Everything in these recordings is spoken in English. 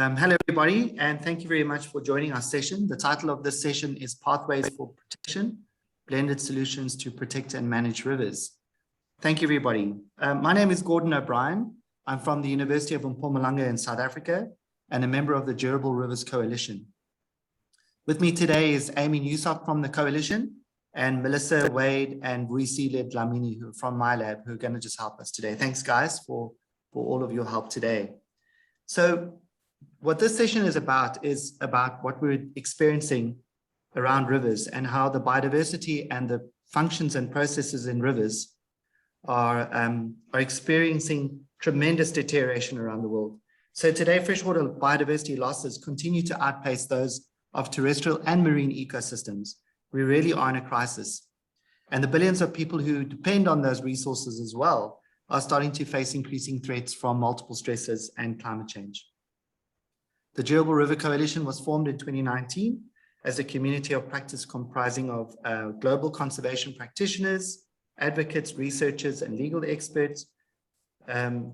Hello, everybody, and thank you very much for joining our session. The title of this session is Pathways for Protection, Blended Solutions to Protect and Manage Rivers. Thank you, everybody. My name is Gordon O'Brien. I'm from the University of Mpumalanga in South Africa and a member of the Durable Rivers Coalition. With me today is Amy Newsock from the Coalition and Melissa Wade and Vuisile Dlamini who are from my lab who are going to just help us today. Thanks, guys, for all of your help today. So what this session is about what we're experiencing around rivers and how the biodiversity and the functions and processes in rivers are experiencing tremendous deterioration around the world. So today, freshwater biodiversity losses continue to outpace those of terrestrial and marine ecosystems. We really are in a crisis. And the billions of people who depend on those resources as well are starting to face increasing threats from multiple stresses and climate change. The Durable River Coalition was formed in 2019 as a community of practice comprising of global conservation practitioners, advocates, researchers, and legal experts. The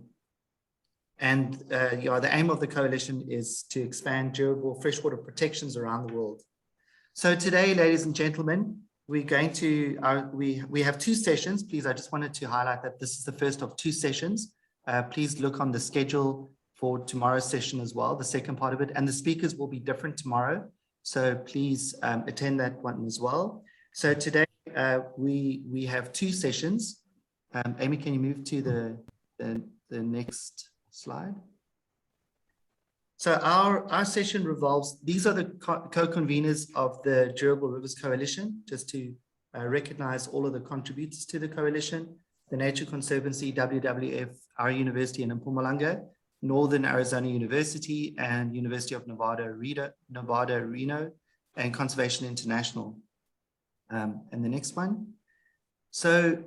aim of the coalition is to expand durable freshwater protections around the world. So today, ladies and gentlemen, we're going to, we have two sessions. Please, I just wanted to highlight that this is the first of two sessions. Please look on the schedule for tomorrow's session as well, the second part of it, and the speakers will be different tomorrow. So please attend that one as well. So today we have two sessions. Amy, can you move to the next slide? So our session revolves, these are the co-conveners of the Durable Rivers Coalition, just to recognize all of the contributors to the coalition: the Nature Conservancy, WWF, our university in Mpumalanga, Northern Arizona University, and University of Nevada, Reno, and Conservation International. And the next one. So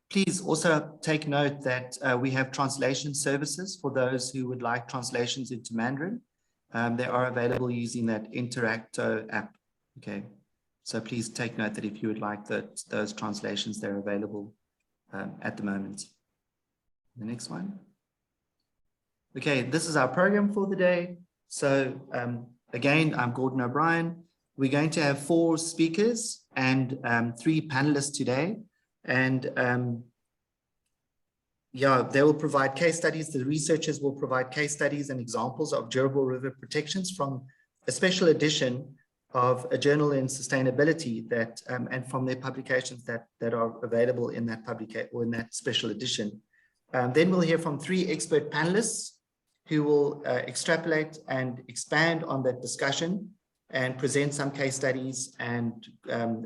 please also take note that we have translation services for those who would like translations into Mandarin. They are available using that Interacto app. Okay, so please take note that if you would like those translations, they're available at the moment. The next one. Okay, this is our program for the day. So again, I'm Gordon O'Brien. We're going to have 4 speakers and 3 panelists today. And they will provide case studies. The researchers will provide case studies and examples of durable river protections from a special edition of a journal in sustainability that and from their publications that are available in that publication or in that special edition. Then we'll hear from 3 expert panelists who will extrapolate and expand on that discussion and present some case studies and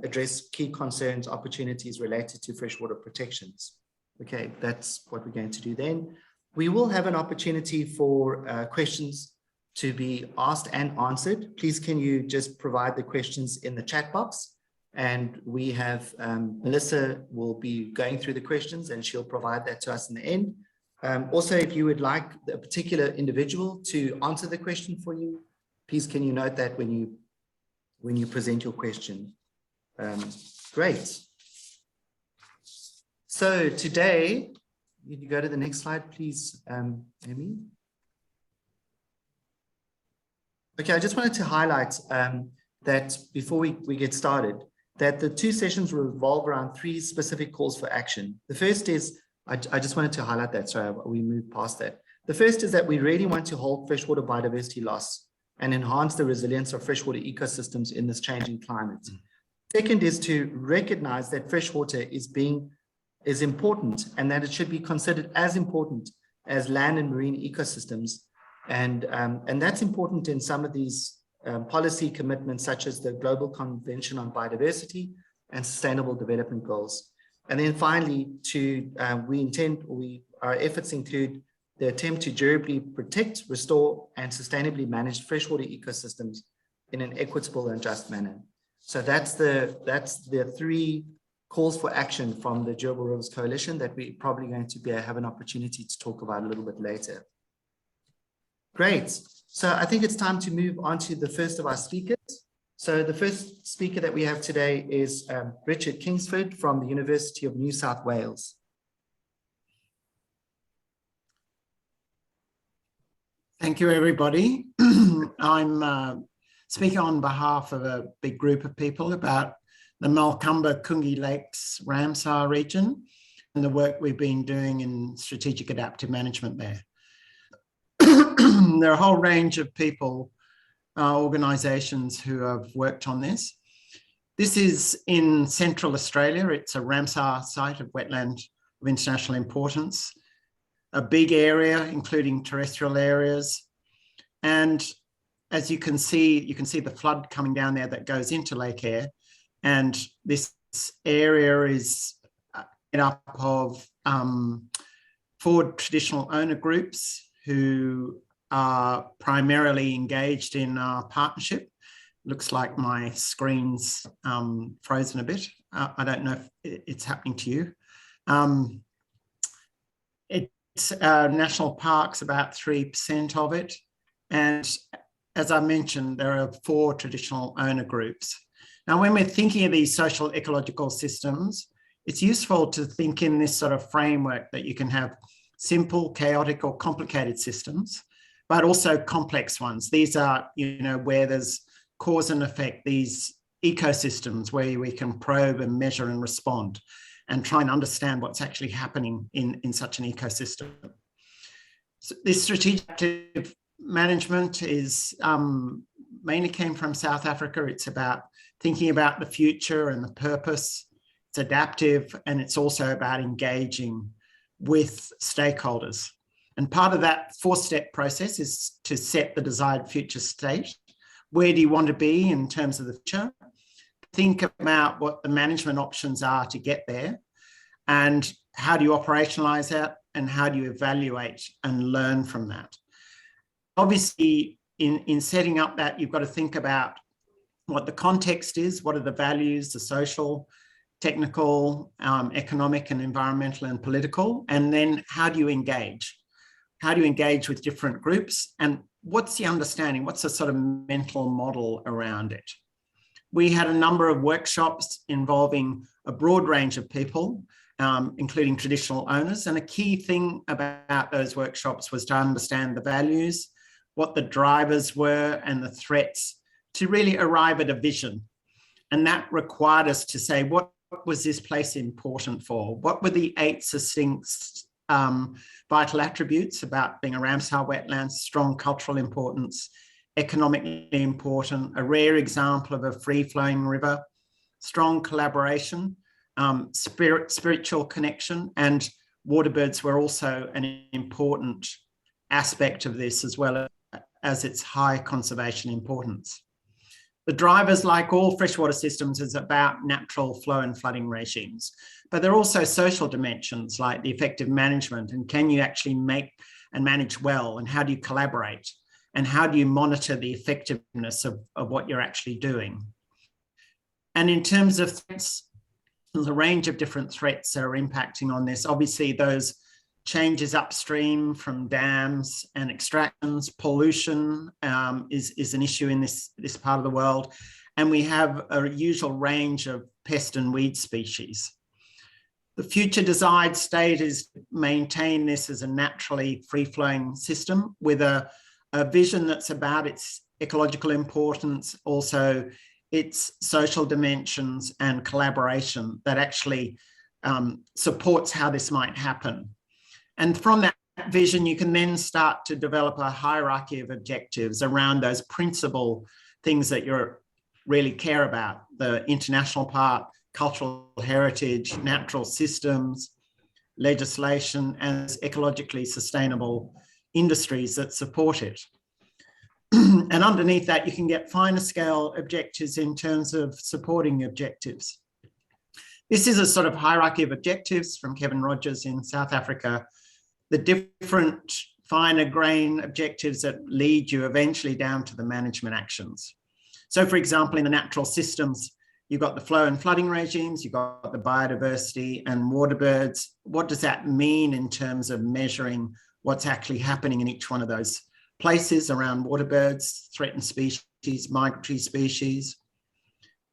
address key concerns, opportunities related to freshwater protections. Okay, that's what we're going to do then. We will have an opportunity for questions to be asked and answered. Please, can you just provide the questions in the chat box? And we have Melissa will be going through the questions and she'll provide that to us in the end. Also, if you would like a particular individual to answer the question for you, please can you note that when you present your question. Great. So today, if you go to the next slide, please, Amy. Okay, I just wanted to highlight that before we get started, that the 2 sessions revolve around 3 specific calls for action. The first is, I just wanted to highlight that, sorry, we moved past that. The first is that we really want to halt freshwater biodiversity loss and enhance the resilience of freshwater ecosystems in this changing climate. Second is to recognize that freshwater is important and that it should be considered as important as land and marine ecosystems. And that's important in some of these policy commitments, such as the Global Convention on Biodiversity and Sustainable Development Goals. And then finally, our efforts include the attempt to durably protect, restore, and sustainably manage freshwater ecosystems in an equitable and just manner. So that's the 3 calls for action from the Durable Rivers Coalition that we're probably going to have an opportunity to talk about a little bit later. Great. So I think it's time to move on to the first of our speakers. So the first speaker that we have today is Richard Kingsford from the University of New South Wales. Thank you, everybody. I'm speaking on behalf of a big group of people about the Malkamba-Kungi Lakes Ramsar region and the work we've been doing in strategic adaptive management there. There are a whole range of people, organisations who have worked on this. This is in Central Australia. It's a Ramsar site of wetland of international importance, a big area, including terrestrial areas. And as you can see the flood coming down there that goes into Lake Eyre. And this area is made up of 4 traditional owner groups who are primarily engaged in our partnership. Looks like my screen's frozen a bit. I don't know if it's happening to you. It's national parks, about 3% of it. And as I mentioned, there are 4 traditional owner groups. Now, when we're thinking of these social ecological systems, it's useful to think in this sort of framework that you can have simple, chaotic, or complicated systems, but also complex ones. These are, where there's cause and effect, these ecosystems where we can probe and measure and respond and try and understand what's actually happening in such an ecosystem. So this strategic management is mainly came from South Africa. It's about thinking about the future and the purpose. It's adaptive, and it's also about engaging with stakeholders. And part of that 4-step process is to set the desired future state. Where do you want to be in terms of the future? Think about what the management options are to get there, and how do you operationalize that, and how do you evaluate and learn from that. Obviously, in setting up that, you've got to think about what the context is, what are the values, the social, technical, economic and environmental and political, and then how do you engage? How do you engage with different groups, and what's the understanding? What's the sort of mental model around it? We had a number of workshops involving a broad range of people, including traditional owners. And a key thing about those workshops was to understand the values, what the drivers were and the threats, to really arrive at a vision. And that required us to say, what was this place important for? What were the 8 succinct vital attributes about being a Ramsar wetland? Strong cultural importance, economically important, a rare example of a free-flowing river, strong collaboration, spiritual connection, and waterbirds were also an important aspect of this, as well as its high conservation importance. The drivers, like all freshwater systems, is about natural flow and flooding regimes, but there are also social dimensions like the effective management, and can you actually make and manage well, and how do you collaborate, and how do you monitor the effectiveness of what you're actually doing. And in terms of threats, there's a range of different threats that are impacting on this. Obviously, those changes upstream from dams and extractions, pollution is an issue in this part of the world. And we have a usual range of pest and weed species. The future desired state is to maintain this as a naturally free-flowing system with a vision that's about its ecological importance, also its social dimensions and collaboration that actually supports how this might happen. And from that vision, you can then start to develop a hierarchy of objectives around those principal things that you really care about: the international part, cultural heritage, natural systems, legislation, and ecologically sustainable industries that support it. And underneath that, you can get finer scale objectives in terms of supporting objectives. This is a sort of hierarchy of objectives from Kevin Rogers in South Africa. The different finer grain objectives that lead you eventually down to the management actions. So for example, in the natural systems, you've got the flow and flooding regimes, you've got the biodiversity and waterbirds. What does that mean in terms of measuring what's actually happening in each one of those places around waterbirds, threatened species, migratory species?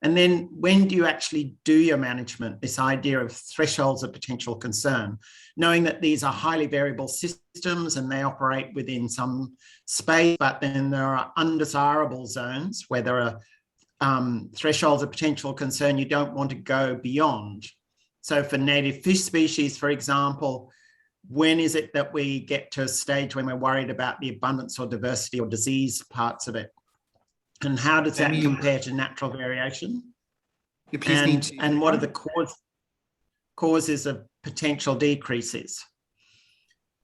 And then when do you actually do your management? This idea of thresholds of potential concern, knowing that these are highly variable systems and they operate within some space, but then there are undesirable zones where there are thresholds of potential concern you don't want to go beyond. So for native fish species, for example, when is it that we get to a stage when we're worried about the abundance or diversity or disease parts of it? And how does that compare to natural variation? You please need to, and what are the causes of potential decreases?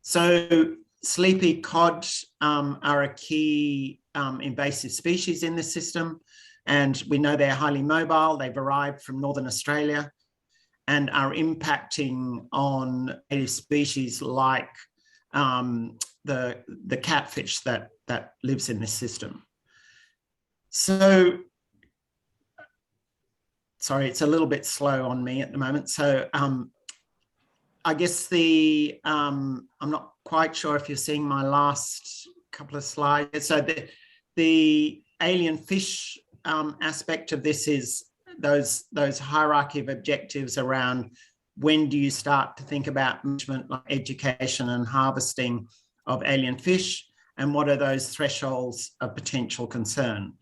So sleepy cod are a key invasive species in this system. And we know they're highly mobile. They've arrived from Northern Australia and are impacting on native species like the catfish that lives in this system. So, sorry, it's a little bit slow on me at the moment. So I guess I'm not quite sure if you're seeing my last couple of slides. So the alien fish aspect of this is those hierarchy of objectives around when do you start to think about management, like education and harvesting of alien fish, and what are those thresholds of potential concern.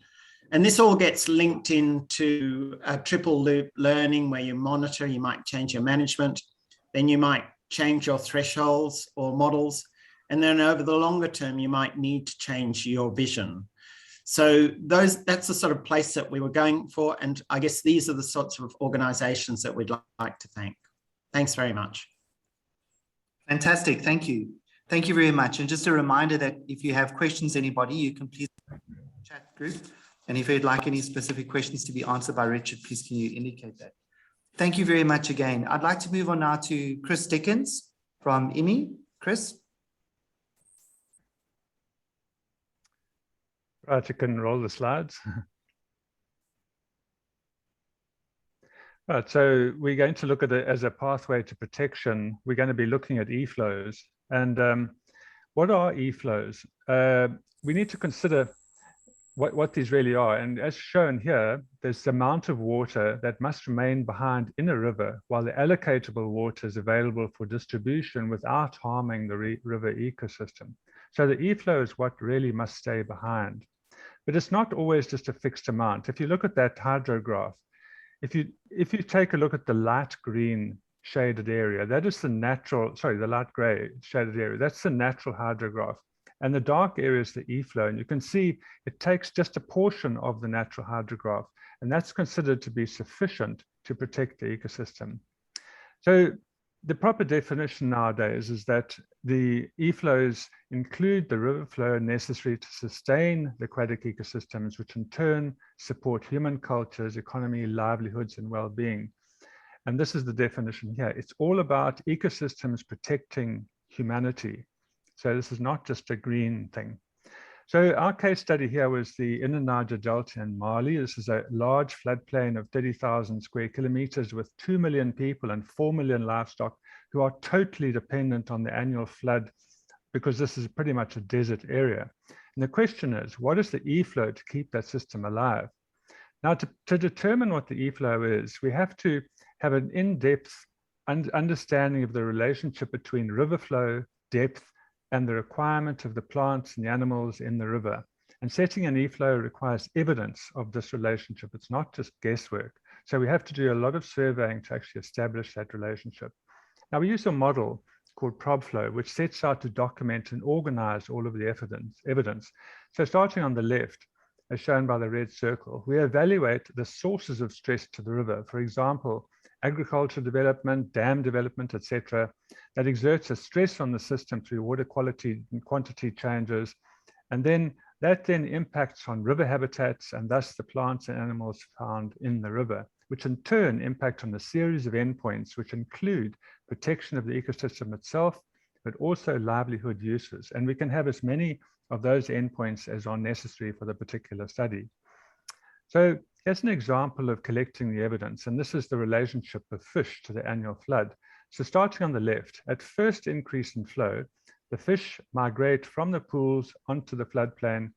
And this all gets linked into a triple loop learning where you monitor, you might change your management, then you might change your thresholds or models, and then over the longer term, you might need to change your vision. So that's the sort of place that we were going for. And I guess these are the sorts of organizations that we'd like to thank. Thanks very much. Fantastic. Thank you. Thank you very much. And just a reminder that if you have questions, anybody, you can please chat group. And if you'd like any specific questions to be answered by Richard, please can you indicate that? Thank you very much again. I'd like to move on now to Chris Dickens from IMI. Chris? Right, you can roll the slides. Right, so we're going to look at it as a pathway to protection. We're going to be looking at e-flows. And what are e-flows? We need to consider what these really are. And as shown here, there's the amount of water that must remain behind in a river while the allocatable water is available for distribution without harming the river ecosystem. So the e-flow is what really must stay behind. But it's not always just a fixed amount. If you look at that hydrograph, if you take a look at the light green shaded area, that is the natural, sorry, the light gray shaded area, that's the natural hydrograph. And the dark area is the e-flow. And you can see it takes just a portion of the natural hydrograph, and that's considered to be sufficient to protect the ecosystem. So the proper definition nowadays is that the e-flows include the river flow necessary to sustain the aquatic ecosystems, which in turn support human cultures, economy, livelihoods, and well-being. And this is the definition here. It's all about ecosystems protecting humanity. So this is not just a green thing. So our case study here was the Inner Niger Delta in Mali. This is a large floodplain of 30,000 square kilometers with 2 million people and 4 million livestock who are totally dependent on the annual flood because this is pretty much a desert area. And the question is, what is the e-flow to keep that system alive? Now, to determine what the e-flow is, we have to have an in-depth understanding of the relationship between river flow, depth, and the requirement of the plants and the animals in the river. And setting an e-flow requires evidence of this relationship. It's not just guesswork. So we have to do a lot of surveying to actually establish that relationship. Now we use a model called ProbFlow, which sets out to document and organize all of the evidence. So starting on the left, as shown by the red circle, we evaluate the sources of stress to the river. For example, agricultural development, dam development, etc., that exerts a stress on the system through water quality and quantity changes. And then that impacts on river habitats and thus the plants and animals found in the river, which in turn impact on a series of endpoints, which include protection of the ecosystem itself, but also livelihood uses. And we can have as many of those endpoints as are necessary for the particular study. So here's an example of collecting the evidence, and this is the relationship of fish to the annual flood. So starting on the left, at first increase in flow, the fish migrate from the pools onto the floodplain.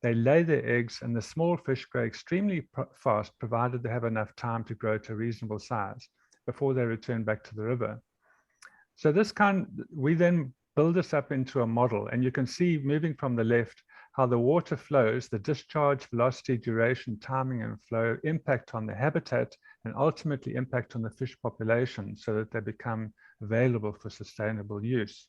They lay their eggs, and the small fish grow extremely fast, provided they have enough time to grow to a reasonable size before they return back to the river. So we then build this up into a model, and you can see moving from the left how the water flows, the discharge, velocity, duration, timing, and flow impact on the habitat and ultimately impact on the fish population so that they become available for sustainable use.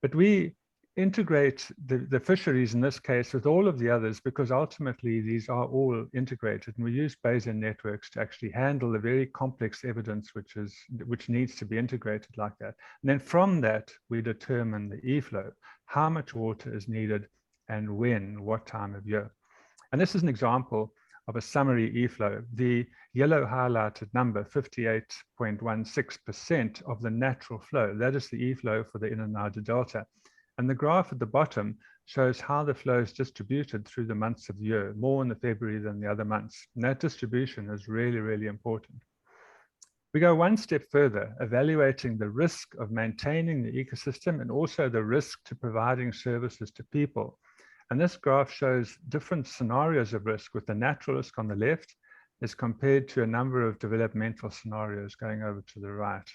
But we integrate the fisheries in this case with all of the others because ultimately these are all integrated, and we use Bayesian networks to actually handle the very complex evidence which needs to be integrated like that. And then from that we determine the e-flow, how much water is needed and when, what time of year. And this is an example of a summary e-flow. The yellow highlighted number, 58.16% of the natural flow, that is the e-flow for the inner Niger Delta. And the graph at the bottom shows how the flow is distributed through the months of the year, more in the February than the other months. And that distribution is really, really important. We go one step further, evaluating the risk of maintaining the ecosystem and also the risk to providing services to people. And this graph shows different scenarios of risk, with the natural risk on the left as compared to a number of developmental scenarios going over to the right.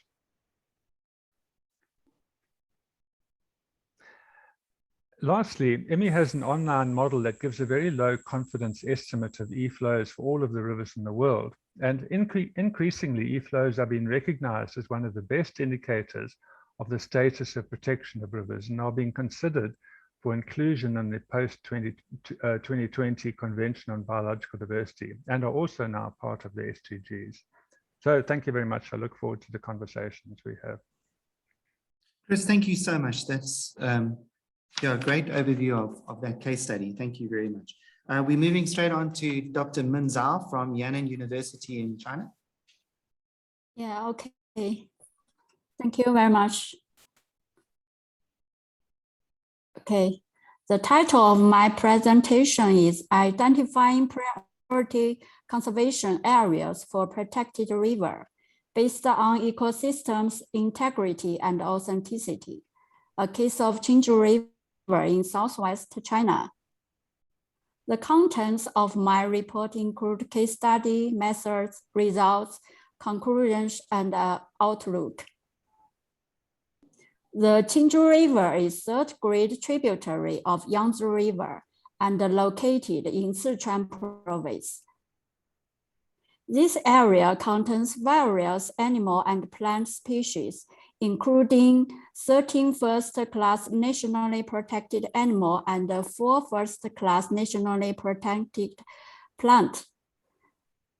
Lastly, EMI has an online model that gives a very low confidence estimate of e-flows for all of the rivers in the world. And increasingly, e-flows are being recognized as one of the best indicators of the status of protection of rivers and are being considered for inclusion in the post-2020 Convention on Biological Diversity, and are also now part of the SDGs. So thank you very much. I look forward to the conversations we have. Chris, thank you so much. That's a great overview of that case study. Thank you very much. We're moving straight on to Dr. Min Zhao from Yan'an University in China. Yeah, okay. Thank you very much. Okay, the title of my presentation is Identifying Priority Conservation Areas for Protected River based on Ecosystems Integrity and Authenticity, a case of Qinju River in southwest China. The contents of my report include case study, methods, results, conclusions, and outlook. The Qinju River is third great tributary of Yangtze River and located in Sichuan province. This area contains various animal and plant species, including 13 first-class nationally protected animal and 4 first-class nationally protected plant,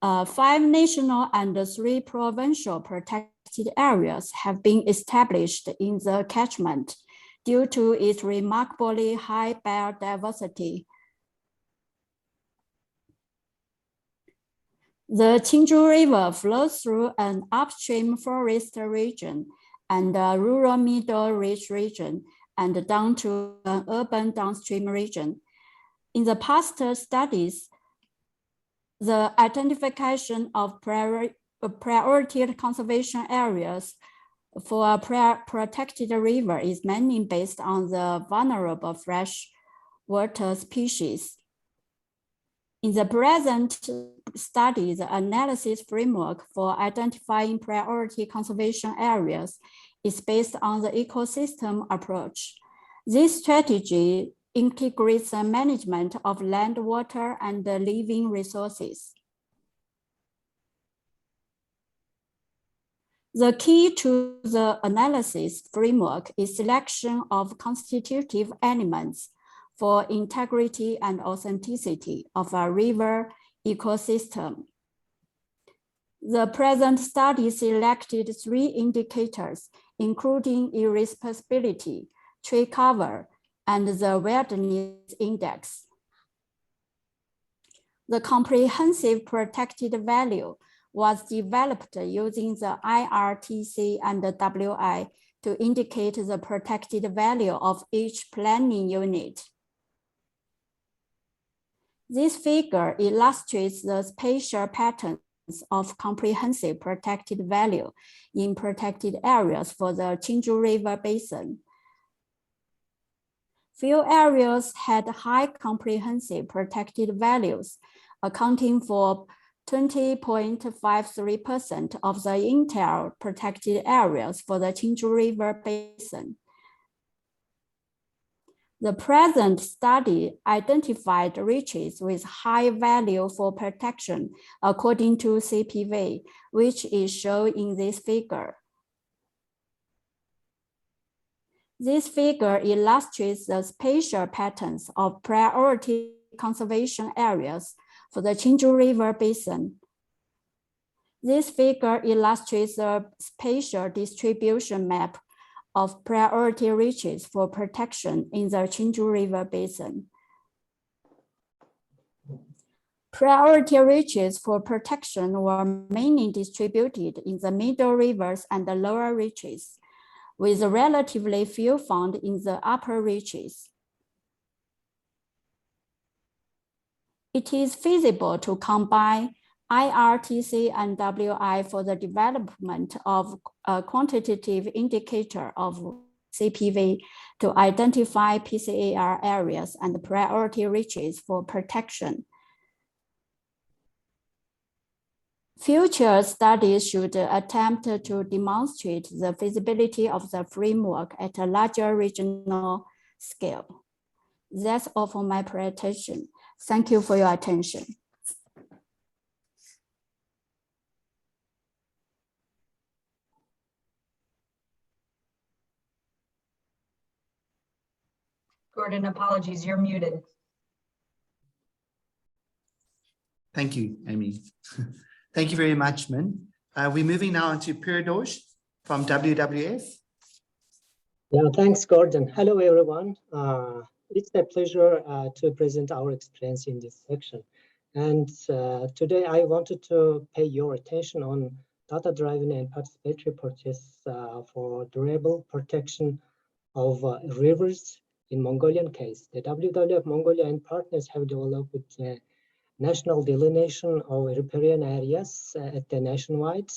5 national and 3 provincial protected areas have been established in the catchment due to its remarkably high biodiversity. The Qinju River flows through an upstream forest region and a rural middle ridge region and down to an urban downstream region. In the past studies, the identification of priority conservation areas for a protected river is mainly based on the vulnerable freshwater species. In the present study, the analysis framework for identifying priority conservation areas is based on the ecosystem approach. This strategy integrates the management of land, water, and the living resources. The key to the analysis framework is selection of constitutive elements for integrity and authenticity of a river ecosystem. The present study selected 3 indicators, including irresponsibility, tree cover, and the wilderness index. The comprehensive protected value was developed using the IRTC and the WI to indicate the protected value of each planning unit. This figure illustrates the spatial patterns of comprehensive protected value in protected areas for the Qinju River Basin. Few areas had high comprehensive protected values, accounting for 20.53% of the entire protected areas for the Qinju River basin. The present study identified reaches with high value for protection according to CPV, which is shown in this figure. This figure illustrates the spatial patterns of priority conservation areas for the Qinju River basin. This figure illustrates the spatial distribution map of priority reaches for protection in the Qinju River basin. Priority reaches for protection were mainly distributed in the middle rivers and the lower reaches, with relatively few found in the upper reaches. It is feasible to combine IRTC and WI for the development of a quantitative indicator of CPV to identify PCAR areas and priority reaches for protection. Future studies should attempt to demonstrate the feasibility of the framework at a larger regional scale. That's all for my presentation. Thank you for your attention. Gordon, apologies, you're muted. Thank you, Amy. Thank you very much, Min. We're moving now on to Pirdosh from WWF. Yeah, thanks, Gordon. Hello, everyone. It's a pleasure to present our experience in this section. And today I wanted to pay your attention on data-driven and participatory purchase for durable protection of rivers in Mongolian case. The WWF Mongolia and partners have developed a national delineation of riparian areas at the nationwide.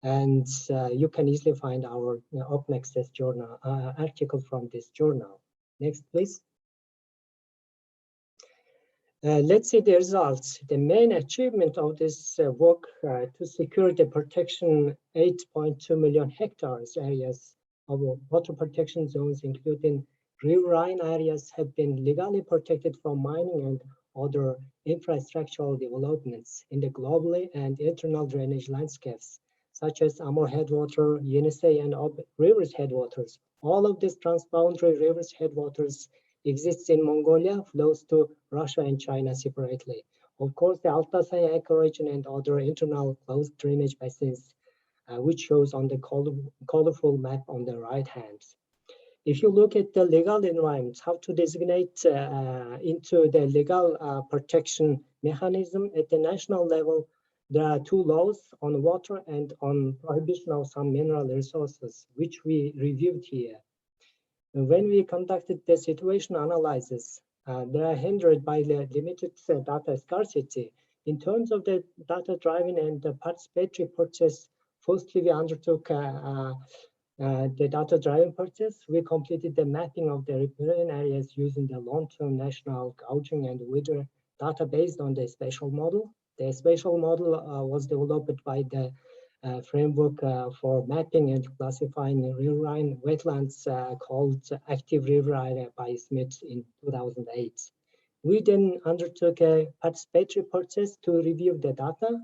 And you can easily find our open access journal article from this journal. Next, please. Let's see the results. The main achievement of this work to secure the protection 8.2 million hectares areas of water protection zones, including riverine areas, have been legally protected from mining and other infrastructural developments in the globally and internal drainage landscapes, such as Amur headwater, Yenisei, and rivers headwaters. All of these transboundary rivers headwaters exists in Mongolia, flows to Russia and China separately. Of course, the Altasai ecoregion and other internal closed drainage basins, which shows on the colorful map on the right hand. If you look at the legal environment, how to designate into the legal protection mechanism at the national level, there are two laws on water and on prohibition of some mineral resources, which we reviewed here. When we conducted the situation analysis, they are hindered by the limited data scarcity. In terms of the data-driven and the participatory purchase, firstly, we undertook the data-driven purchase. We completed the mapping of the riparian areas using the long-term national gouging and wither data based on the spatial model. The spatial model was developed by the framework for mapping and classifying riverine wetlands called Active River Area by Smith in 2008. We then undertook a participatory purchase to review the data.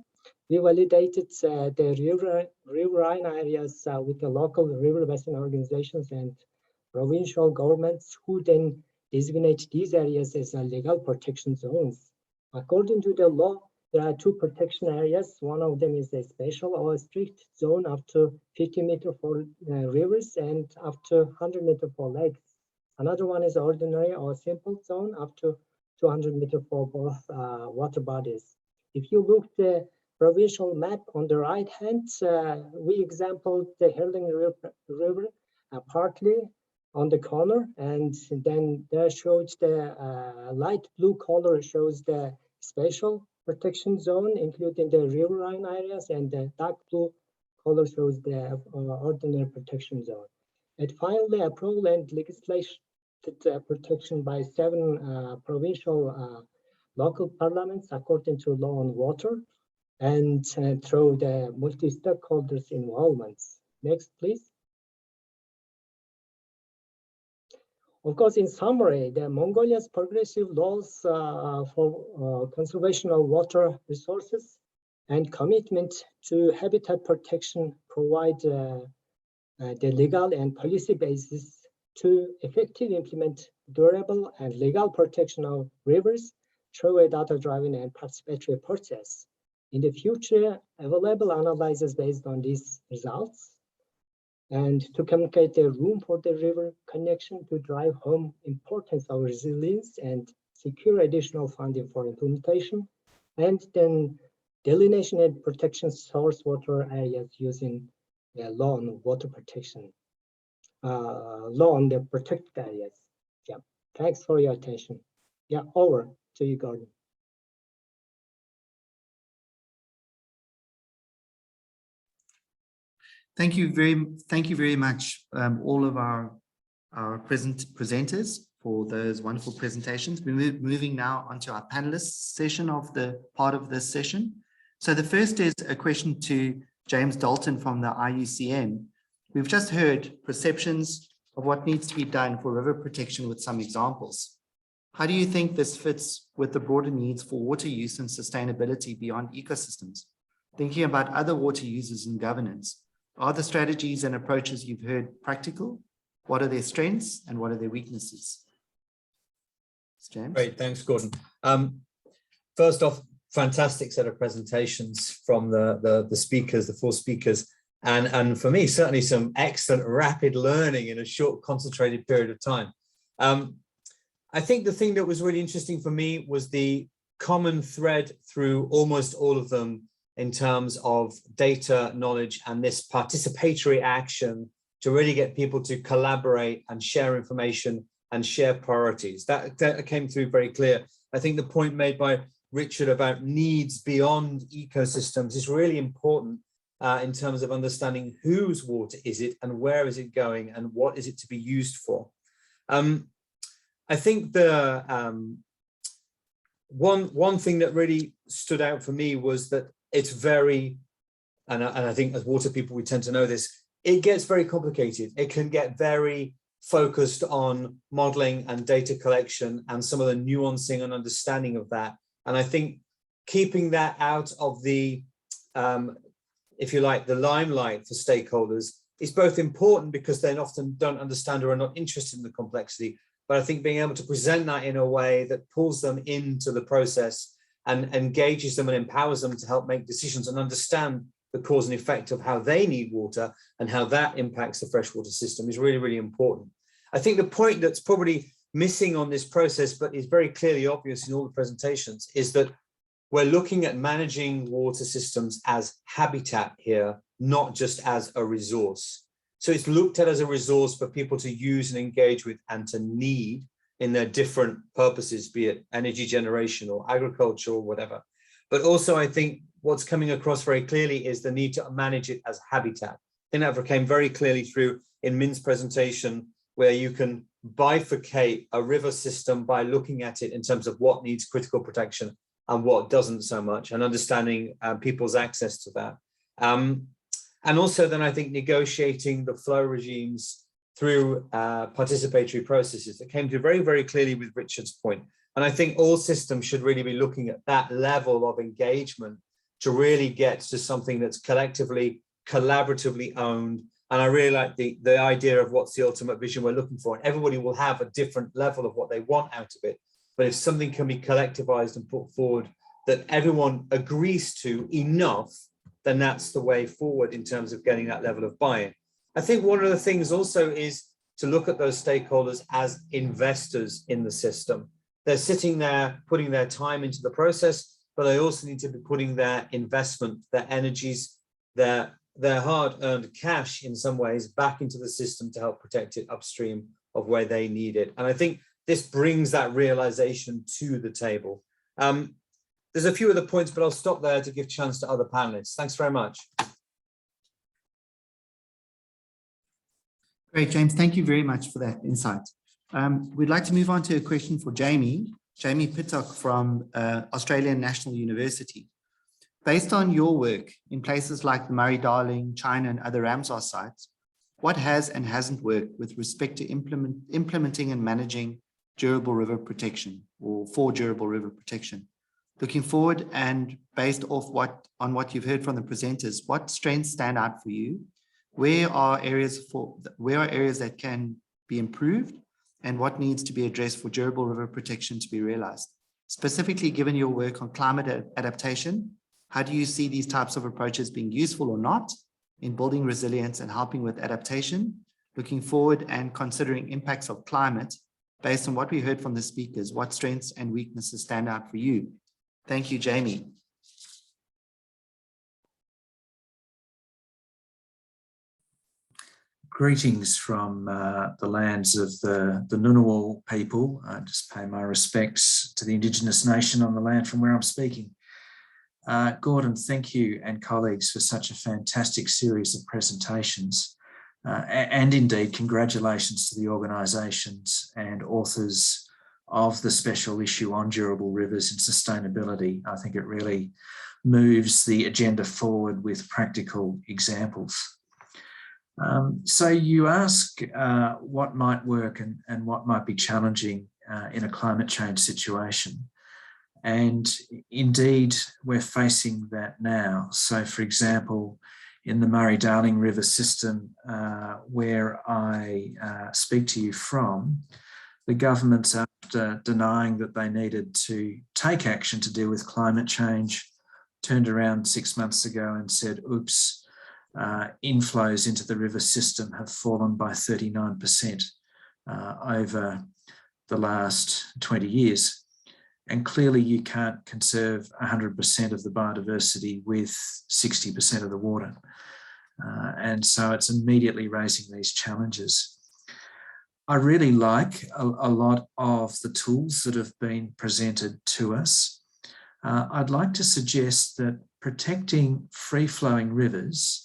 We validated the riverine areas with the local river basin organizations and provincial governments, who then designate these areas as legal protection zones. According to the law, there are two protection areas. One of them is a special or a strict zone up to 50 meters for rivers and up to 100 meters for lakes. Another one is ordinary or simple zone up to 200 meters for both water bodies. If you look at the provincial map on the right hand, we exampled the Herling River partly on the corner, and then there shows the light blue color shows the special protection zone, including the riverine areas, and the dark blue color shows the ordinary protection zone. And finally, approval and protection by 7 provincial local parliaments according to law on water and through the multi-stakeholders involvements. Next, please. Of course, in summary, the Mongolia's progressive laws for conservation of water resources and commitment to habitat protection provide the legal and policy basis to effectively implement durable and legal protection of rivers through a data-driven and participatory process. In the future, available analyses based on these results and to communicate the room for the river connection to drive home importance of resilience and secure additional funding for implementation, and then delineation and protection source water areas using the law on water protection, law on the protected areas. Yeah, thanks for your attention. Yeah, over to you, Gordon. Thank you very much, all of our presenters for those wonderful presentations. We're moving now onto our panelists session of the part of this session. So the first is a question to James Dalton from the IUCN. We've just heard perceptions of what needs to be done for river protection with some examples. How do you think this fits with the broader needs for water use and sustainability beyond ecosystems? Thinking about other water users and governance, are the strategies and approaches you've heard practical? What are their strengths and what are their weaknesses? James? Great, thanks, Gordon. First off, fantastic set of presentations from the speakers, the 4 speakers, and for me, certainly some excellent rapid learning in a short, concentrated period of time. I think the thing that was really interesting for me was the common thread through almost all of them in terms of data, knowledge, and this participatory action to really get people to collaborate and share information and share priorities. That came through very clear. I think the point made by Richard about needs beyond ecosystems is really important in terms of understanding whose water is it and where is it going and what is it to be used for. I think the one thing that really stood out for me was that it's very, and I think as water people, we tend to know this, it gets very complicated. It can get very focused on modeling and data collection and some of the nuancing and understanding of that. And I think keeping that out of the, if you like, the limelight for stakeholders is both important because they often don't understand or are not interested in the complexity. But I think being able to present that in a way that pulls them into the process and engages them and empowers them to help make decisions and understand the cause and effect of how they need water and how that impacts the freshwater system is really, really important. I think the point that's probably missing on this process, but is very clearly obvious in all the presentations, is that we're looking at managing water systems as habitat here, not just as a resource. So it's looked at as a resource for people to use and engage with and to need in their different purposes, be it energy generation or agriculture or whatever. But also I think what's coming across very clearly is the need to manage it as habitat. I think that came very clearly through in Min's presentation, where you can bifurcate a river system by looking at it in terms of what needs critical protection and what doesn't so much, and understanding people's access to that. And also then I think negotiating the flow regimes through participatory processes that came through very, very clearly with Richard's point. And I think all systems should really be looking at that level of engagement to really get to something that's collectively, collaboratively owned. And I really like the idea of what's the ultimate vision we're looking for. And everybody will have a different level of what they want out of it. But if something can be collectivized and put forward that everyone agrees to enough, then that's the way forward in terms of getting that level of buy-in. I think one of the things also is to look at those stakeholders as investors in the system. They're sitting there, putting their time into the process, but they also need to be putting their investment, their energies, their hard-earned cash in some ways back into the system to help protect it upstream of where they need it. And I think this brings that realization to the table. There's a few other points, but I'll stop there to give chance to other panelists. Thanks very much. Great, James. Thank you very much for that insight. We'd like to move on to a question for Jamie Pittock from Australian National University. Based on your work in places like the Murray-Darling, China, and other Ramsar sites, what has and hasn't worked with respect to implementing and managing durable river protection, or for durable river protection? Looking forward and based off on what you've heard from the presenters, what strengths stand out for you? Where are areas that can be improved, and what needs to be addressed for durable river protection to be realized? Specifically, given your work on climate adaptation, how do you see these types of approaches being useful or not in building resilience and helping with adaptation? Looking forward and considering impacts of climate, based on what we heard from the speakers, what strengths and weaknesses stand out for you? Thank you, Jamie. Greetings from the lands of the Ngunnawal people. I just pay my respects to the Indigenous nation on the land from where I'm speaking. Gordon, thank you and colleagues for such a fantastic series of presentations. And indeed, congratulations to the organisations and authors of the special issue on durable rivers and sustainability. I think it really moves the agenda forward with practical examples. So you ask what might work and what might be challenging in a climate change situation. And indeed, we're facing that now. So for example, in the Murray-Darling River system, where I speak to you from, the governments, after denying that they needed to take action to deal with climate change, turned around 6 months ago and said, oops, inflows into the river system have fallen by 39% over the last 20 years. And clearly you can't conserve 100% of the biodiversity with 60% of the water. And so it's immediately raising these challenges. I really like a lot of the tools that have been presented to us. I'd like to suggest that protecting free-flowing rivers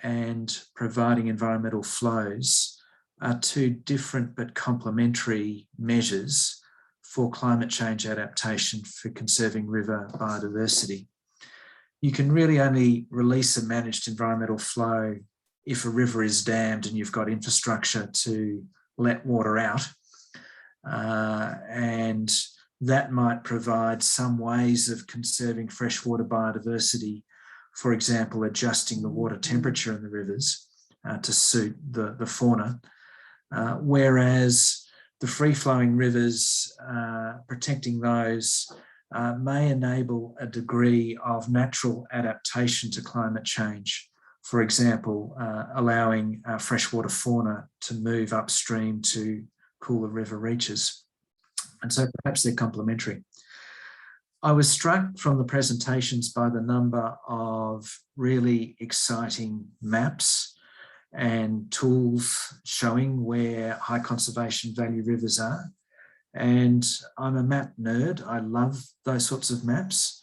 and providing environmental flows are two different but complementary measures for climate change adaptation for conserving river biodiversity. You can really only release a managed environmental flow if a river is dammed and you've got infrastructure to let water out. And that might provide some ways of conserving freshwater biodiversity, for example, adjusting the water temperature in the rivers to suit the fauna. Whereas the free-flowing rivers, protecting those may enable a degree of natural adaptation to climate change. For example, allowing freshwater fauna to move upstream to cool the river reaches. And so perhaps they're complementary. I was struck from the presentations by the number of really exciting maps and tools showing where high conservation value rivers are. And I'm a map nerd. I love those sorts of maps,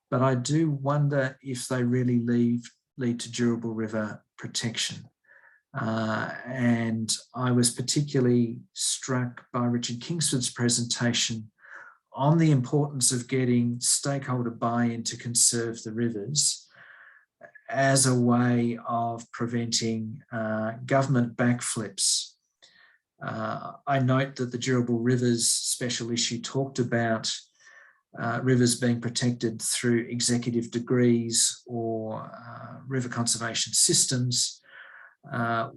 but I do wonder if they really lead to durable river protection. And I was particularly struck by Richard Kingsford's presentation on the importance of getting stakeholder buy-in to conserve the rivers as a way of preventing government backflips. I note that the Durable Rivers special issue talked about rivers being protected through executive degrees or river conservation systems.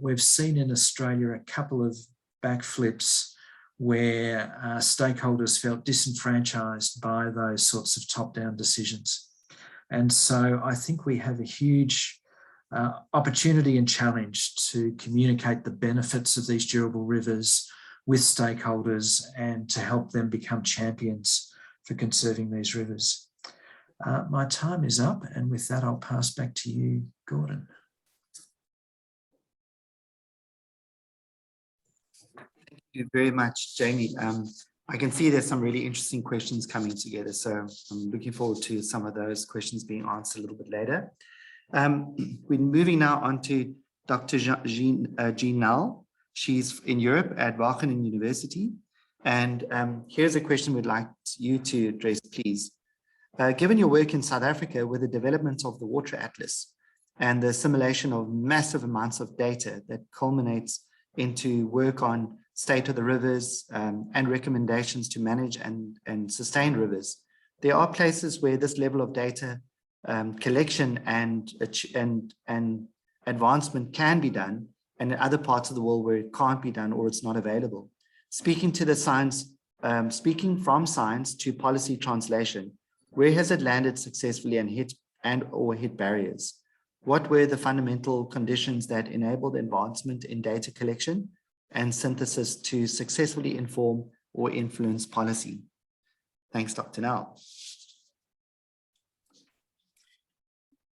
We've seen in Australia a couple of backflips where stakeholders felt disenfranchised by those sorts of top-down decisions. And so I think we have a huge opportunity and challenge to communicate the benefits of these durable rivers with stakeholders and to help them become champions for conserving these rivers. My time is up, and with that, I'll pass back to you, Gordon. Thank you very much, Jamie. I can see there's some really interesting questions coming together, so I'm looking forward to some of those questions being answered a little bit later. We're moving now on to Dr. Jean Null She's in Europe at Wageningen University. And here's a question we'd like you to address, please. Given your work in South Africa with the development of the Water Atlas and the assimilation of massive amounts of data that culminates into work on state of the rivers and recommendations to manage and sustain rivers, there are places where this level of data collection and advancement can be done, and in other parts of the world where it can't be done or it's not available. Speaking to the science, speaking from science to policy translation, where has it landed successfully and hit barriers? What were the fundamental conditions that enabled advancement in data collection and synthesis to successfully inform or influence policy? Thanks, Dr. Nell.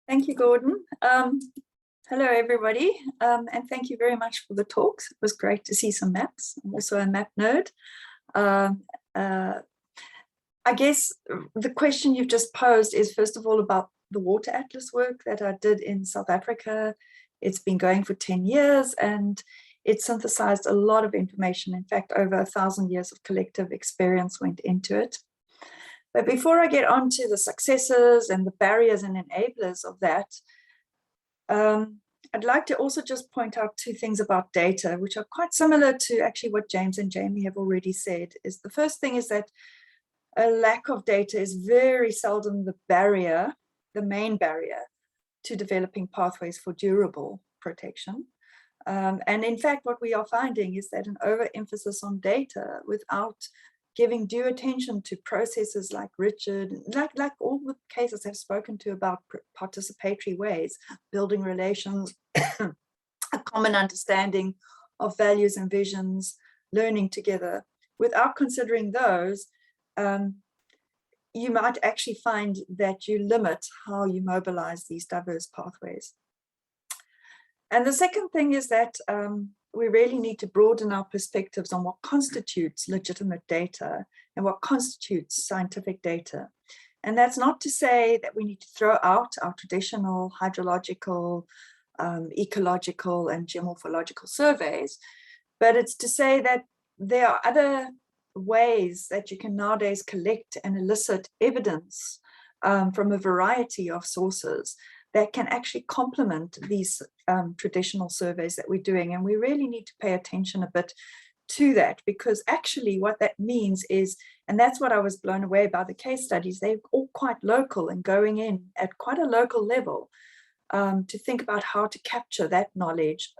Thank you, Gordon. Hello, everybody, and thank you very much for the talks. It was great to see some maps. I'm also a map nerd. I guess the question you've just posed is, first of all, about the Water Atlas work that I did in South Africa. It's been going for 10 years and it synthesized a lot of information. In fact, over 1,000 years of collective experience went into it. But before I get on to the successes and the barriers and enablers of that, I'd like to also just point out two things about data, which are quite similar to actually what James and Jamie have already said. Is the first thing is that a lack of data is very seldom the barrier, the main barrier to developing pathways for durable protection. And in fact, what we are finding is that an overemphasis on data without giving due attention to processes like Richard, like all the cases I've spoken to about participatory ways, building relations, a common understanding of values and visions, learning together. Without considering those, you might actually find that you limit how you mobilize these diverse pathways. And the second thing is that we really need to broaden our perspectives on what constitutes legitimate data and what constitutes scientific data. And that's not to say that we need to throw out our traditional hydrological, ecological, and geomorphological surveys, but it's to say that there are other ways that you can nowadays collect and elicit evidence from a variety of sources that can actually complement these traditional surveys that we're doing. And we really need to pay attention a bit to that, because actually what that means is, and that's what I was blown away by the case studies, they're all quite local and going in at quite a local level to think about how to capture that knowledge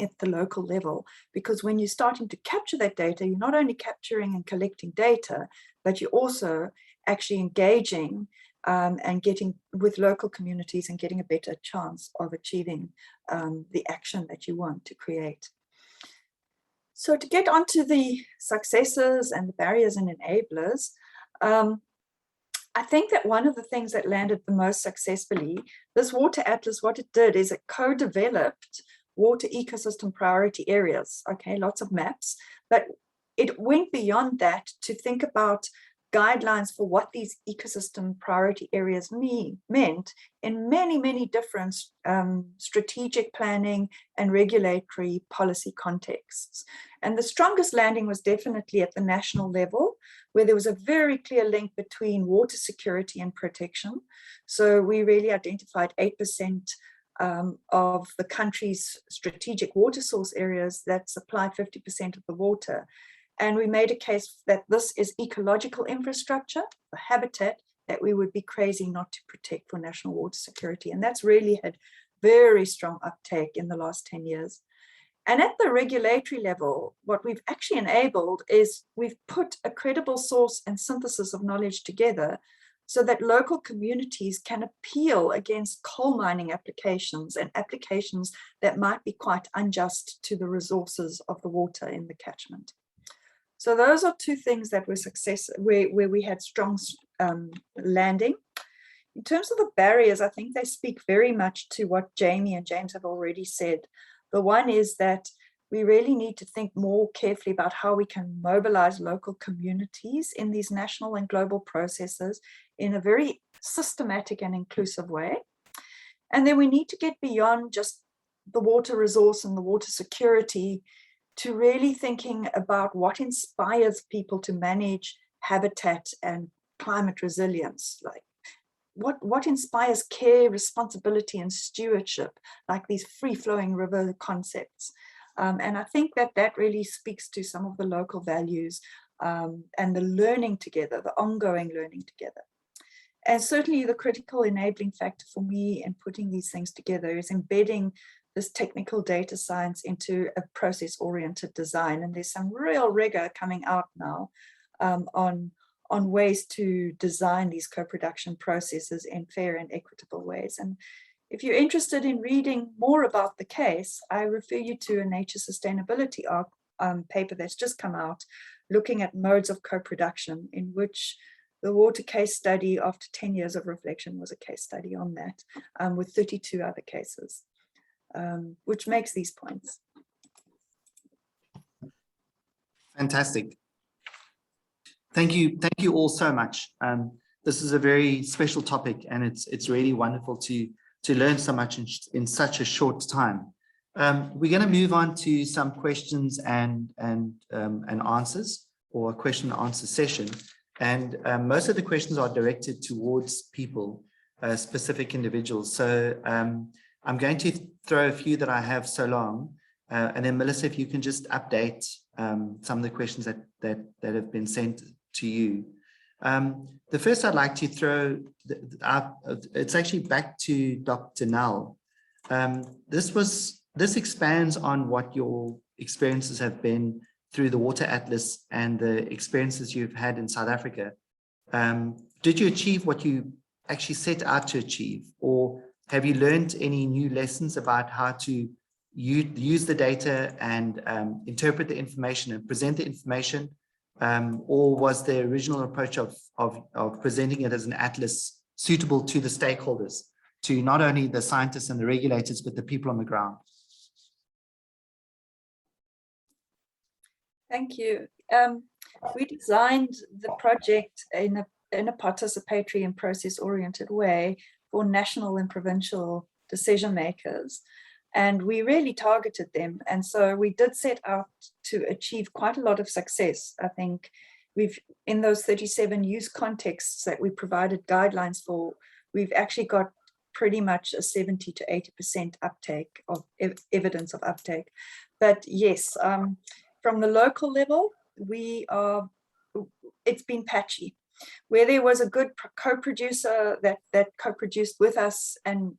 at the local level. Because when you're starting to capture that data, you're not only capturing and collecting data, but you're also actually engaging and getting with local communities and getting a better chance of achieving the action that you want to create. So to get onto the successes and the barriers and enablers, I think that one of the things that landed the most successfully, this Water Atlas, what it did is it co-developed water ecosystem priority areas, okay, lots of maps, but it went beyond that to think about guidelines for what these ecosystem priority areas meant in many, many different strategic planning and regulatory policy contexts. And the strongest landing was definitely at the national level, where there was a very clear link between water security and protection. So we really identified 8% of the country's strategic water source areas that supply 50% of the water. And we made a case that this is ecological infrastructure, a habitat that we would be crazy not to protect for national water security. And that's really had very strong uptake in the last 10 years. And at the regulatory level, what we've actually enabled is we've put a credible source and synthesis of knowledge together so that local communities can appeal against coal mining applications and applications that might be quite unjust to the resources of the water in the catchment. So those are two things that were where we had strong landing. In terms of the barriers, I think they speak very much to what Jamie and James have already said. The one is that we really need to think more carefully about how we can mobilize local communities in these national and global processes in a very systematic and inclusive way. And then we need to get beyond just the water resource and the water security to really thinking about what inspires people to manage habitat and climate resilience, like what inspires care, responsibility, and stewardship, like these free-flowing river concepts. And I think that really speaks to some of the local values and the learning together, the ongoing learning together. And certainly the critical enabling factor for me in putting these things together is embedding this technical data science into a process-oriented design. And there's some real rigor coming out now on ways to design these co-production processes in fair and equitable ways. And if you're interested in reading more about the case, I refer you to a Nature Sustainability paper that's just come out, looking at modes of co-production, in which the water case study, after 10 years of reflection, was a case study on that, with 32 other cases, which makes these points. Fantastic. Thank you all so much. This is a very special topic, and it's really wonderful to learn so much in such a short time. We're going to move on to some questions and answers, or a question and answer session. And most of the questions are directed towards people, specific individuals. So I'm going to throw a few that I have so long. And then Melissa, if you can just update some of the questions that have been sent to you. The first I'd like to throw out, it's actually back to Dr. Null. This expands on what your experiences have been through the Water Atlas and the experiences you've had in South Africa. Did you achieve what you actually set out to achieve, or have you learned any new lessons about how to use the data and interpret the information and present the information? Or was the original approach of presenting it as an atlas suitable to the stakeholders, to not only the scientists and the regulators, but the people on the ground? Thank you. We designed the project in a participatory and process-oriented way for national and provincial decision makers, and we really targeted them. And so we did set out to achieve quite a lot of success. I think in those 37 use contexts that we provided guidelines for, we've actually got pretty much a 70 to 80% uptake of evidence of uptake. But yes, from the local level, it's been patchy. Where there was a good co-producer that co-produced with us and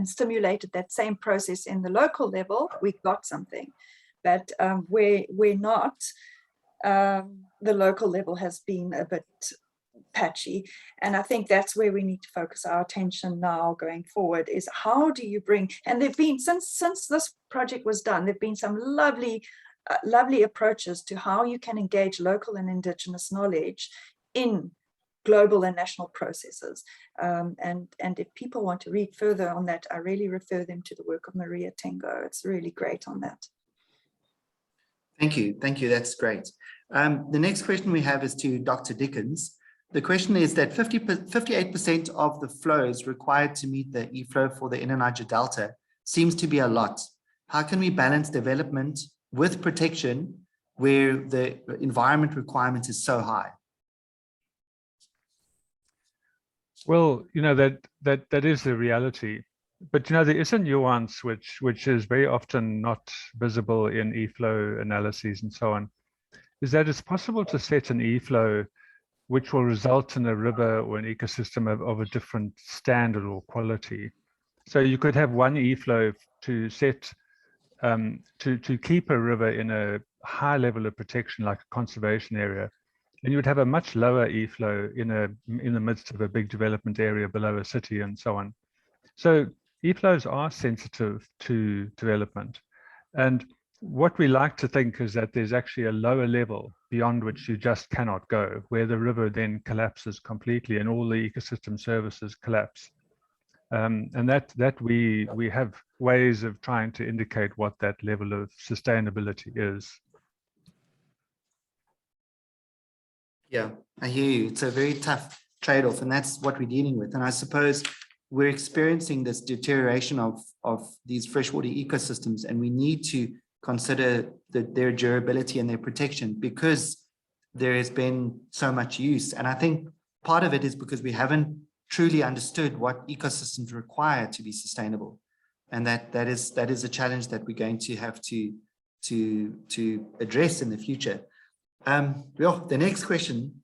stimulated that same process in the local level, we got something. But where we're not, the local level has been a bit patchy. And I think that's where we need to focus our attention now going forward, is how do you bring, and there've been, since this project was done, there've been some lovely approaches to how you can engage local and Indigenous knowledge in global and national processes. And if people want to read further on that, I really refer them to the work of Maria Tengo. It's really great on that. Thank you. That's great. The next question we have is to Dr. Dickens. The question is that 58% of the flows required to meet the e-flow for the Inner Niger Delta seems to be a lot. How can we balance development with protection where the environment requirement is so high? Well, that is the reality, but there is a nuance which is very often not visible in e-flow analyses and so on, is that it's possible to set an e-flow which will result in a river or an ecosystem of a different standard or quality. So you could have one e-flow to set to keep a river in a high level of protection, like a conservation area, and you would have a much lower e-flow in the midst of a big development area below a city and so on. So e-flows are sensitive to development. And what we like to think is that there's actually a lower level beyond which you just cannot go, where the river then collapses completely and all the ecosystem services collapse. And that we have ways of trying to indicate what that level of sustainability is. Yeah, I hear you. It's a very tough trade-off, and that's what we're dealing with. And I suppose we're experiencing this deterioration of these freshwater ecosystems, and we need to consider their durability and their protection, because there has been so much use. And I think part of it is because we haven't truly understood what ecosystems require to be sustainable. And that is a challenge that we're going to have to address in the future. Well, the next question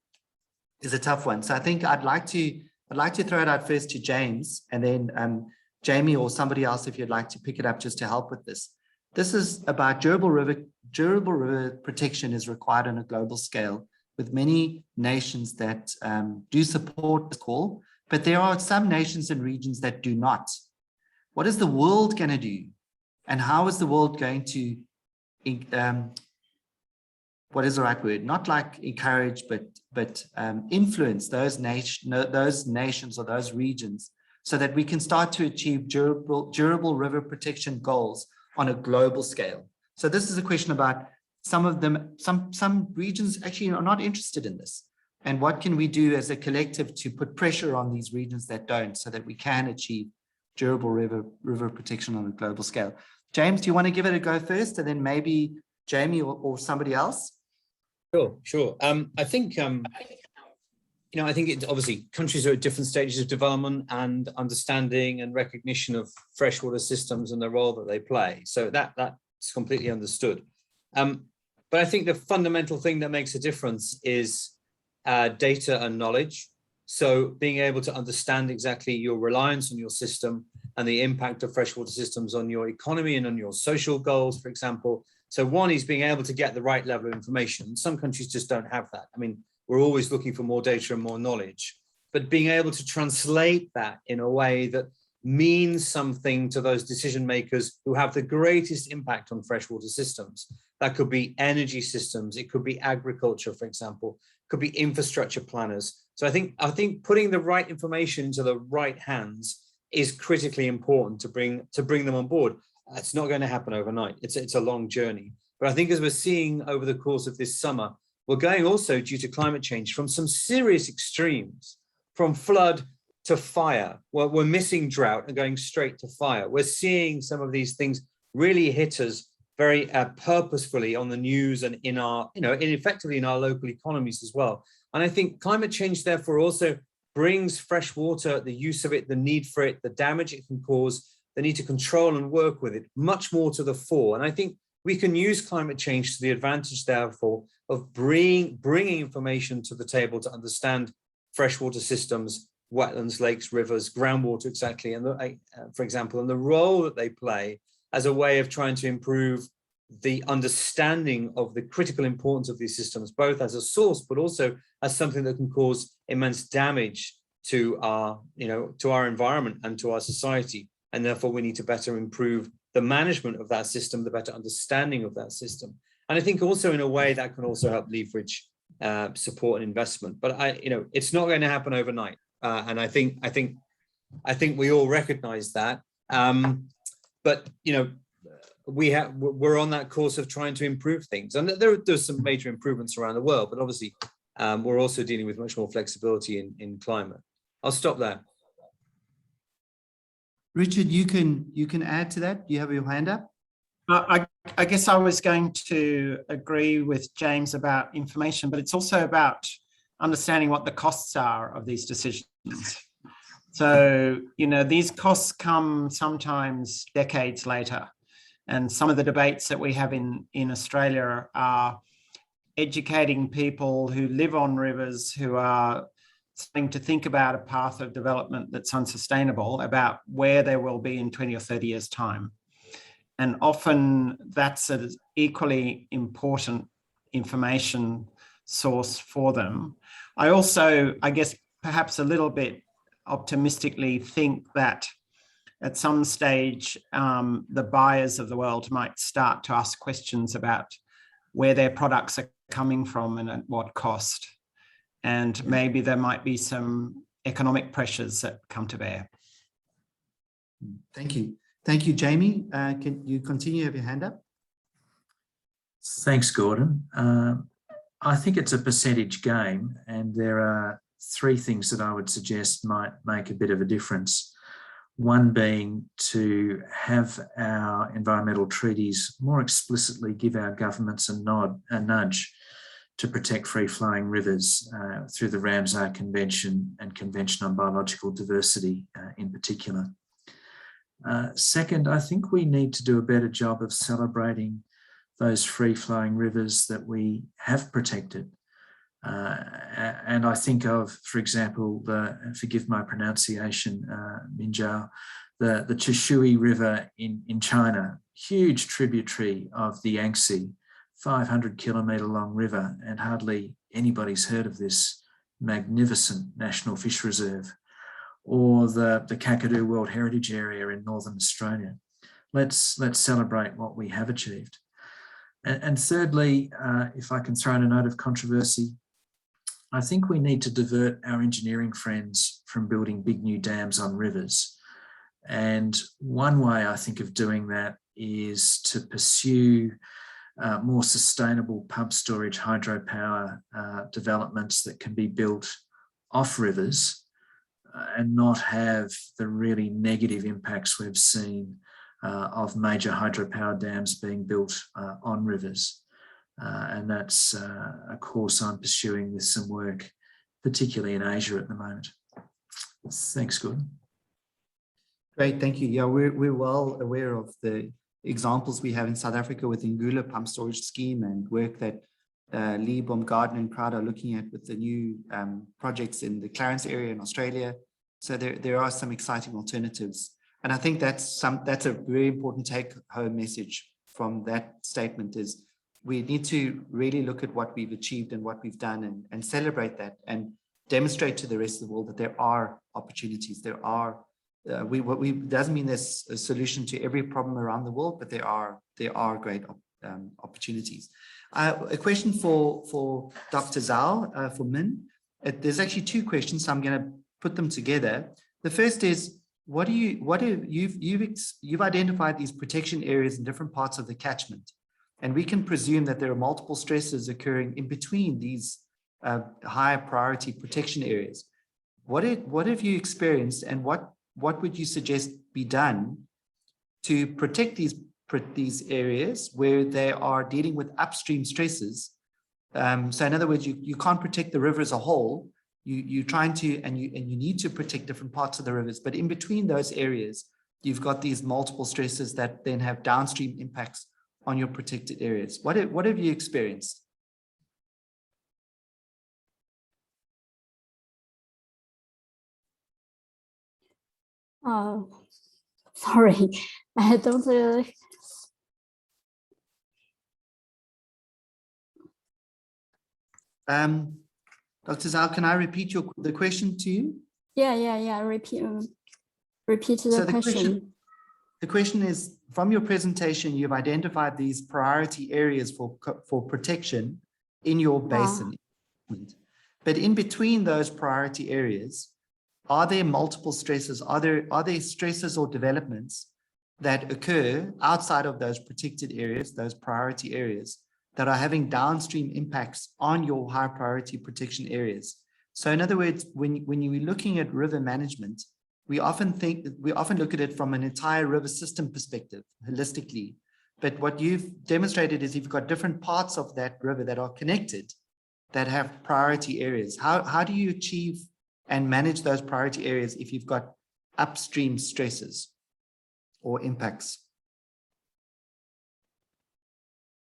is a tough one. So I think I'd like to throw it out first to James, and then Jamie or somebody else, if you'd like to pick it up just to help with this. This is about durable river protection is required on a global scale, with many nations that do support this call, but there are some nations and regions that do not. What is the world going to do? And how is the world going to, what is the right word? Not like encourage, but influence those nations or those regions, so that we can start to achieve durable river protection goals on a global scale. So this is a question about some of them, some regions actually are not interested in this. And what can we do as a collective to put pressure on these regions that don't, so that we can achieve durable river protection on a global scale? James, do you want to give it a go first, and then maybe Jamie or somebody else? Sure. I think, I think it's obviously countries are at different stages of development and understanding and recognition of freshwater systems and the role that they play. So that's completely understood. But I think the fundamental thing that makes a difference is data and knowledge. So being able to understand exactly your reliance on your system and the impact of freshwater systems on your economy and on your social goals, for example. So one is being able to get the right level of information. Some countries just don't have that. I mean, we're always looking for more data and more knowledge, but being able to translate that in a way that means something to those decision makers who have the greatest impact on freshwater systems. That could be energy systems, it could be agriculture, for example, it could be infrastructure planners. So I think putting the right information into the right hands is critically important to bring them on board. It's not going to happen overnight. It's a long journey. But I think as we're seeing over the course of this summer, we're going also, due to climate change, from some serious extremes, from flood to fire. Well, we're missing drought and going straight to fire. We're seeing some of these things really hit us very purposefully on the news and in our, effectively in our local economies as well. And I think climate change, therefore, also brings fresh water, the use of it, the need for it, the damage it can cause, the need to control and work with it much more to the fore. And I think we can use climate change to the advantage, therefore, of bringing information to the table to understand freshwater systems, wetlands, lakes, rivers, groundwater, exactly, and for example, and the role that they play as a way of trying to improve the understanding of the critical importance of these systems, both as a source, but also as something that can cause immense damage to our, to our environment and to our society. And therefore, we need to better improve the management of that system, the better understanding of that system. And I think also in a way that can also help leverage support and investment. But it's not going to happen overnight. And I think we all recognize that. But we're on that course of trying to improve things, and there's some major improvements around the world. But obviously, we're also dealing with much more flexibility in climate. I'll stop there. Richard, you can add to that. You have your hand up. I guess I was going to agree with James about information, but it's also about understanding what the costs are of these decisions. So, these costs come sometimes decades later. And some of the debates that we have in Australia are educating people who live on rivers, who are starting to think about a path of development that's unsustainable, about where they will be in 20 or 30 years' time. And often that's an equally important information source for them. I also, I guess, perhaps a little bit optimistically think that at some stage, the buyers of the world might start to ask questions about where their products are coming from and at what cost. And maybe there might be some economic pressures that come to bear. Thank you. Thank you, Jamie. Can you continue? Have your hand up? Thanks, Gordon. I think it's a percentage game, and there are three things that I would suggest might make a bit of a difference. One being to have our environmental treaties more explicitly give our governments a nudge to protect free-flowing rivers through the Ramsar Convention and Convention on Biological Diversity in particular. Second, I think we need to do a better job of celebrating those free-flowing rivers that we have protected. And I think of, for example, forgive my pronunciation, Minjiao, the Qinju River in China, huge tributary of the Yangtze, 500-kilometre long river, and hardly anybody's heard of this magnificent national fish reserve, or the Kakadu World Heritage Area in Northern Australia. Let's celebrate what we have achieved. And thirdly, if I can throw in a note of controversy, I think we need to divert our engineering friends from building big new dams on rivers. And one way I think of doing that is to pursue more sustainable pump storage hydropower developments that can be built off rivers and not have the really negative impacts we've seen of major hydropower dams being built on rivers. And that's a course I'm pursuing with some work, particularly in Asia at the moment. Thanks, Gordon. Great, thank you. Yeah, we're well aware of the examples we have in South Africa with Ngula Pump Storage Scheme and work that Lee, Baumgartner and crowd are looking at with the new projects in the Clarence area in Australia. So there are some exciting alternatives. And I think that's a very important take-home message from that statement is we need to really look at what we've achieved and what we've done and celebrate that and demonstrate to the rest of the world that there are opportunities. There are, doesn't mean there's a solution to every problem around the world, but there are great opportunities. A question for Dr. Zhao, for Min. There's actually two questions, so I'm going to put them together. The first is, you've identified these protection areas in different parts of the catchment, and we can presume that there are multiple stresses occurring in between these high priority protection areas. What have you experienced, and what would you suggest be done to protect these areas where they are dealing with upstream stresses? So in other words, you can't protect the river as a whole. You're trying to, and you need to protect different parts of the rivers, but in between those areas, you've got these multiple stresses that then have downstream impacts on your protected areas. What have you experienced? Sorry, I don't really. Dr. Zhao, can I repeat the question to you? Yeah. Repeat the question. The question is, from your presentation, you've identified these priority areas for protection in your basin. But in between those priority areas, are there multiple stresses? Are there stresses or developments that occur outside of those protected areas, those priority areas, that are having downstream impacts on your high priority protection areas? So in other words, when you're looking at river management, we often look at it from an entire river system perspective, holistically. But what you've demonstrated is you've got different parts of that river that are connected, that have priority areas. How do you achieve and manage those priority areas if you've got upstream stresses or impacts?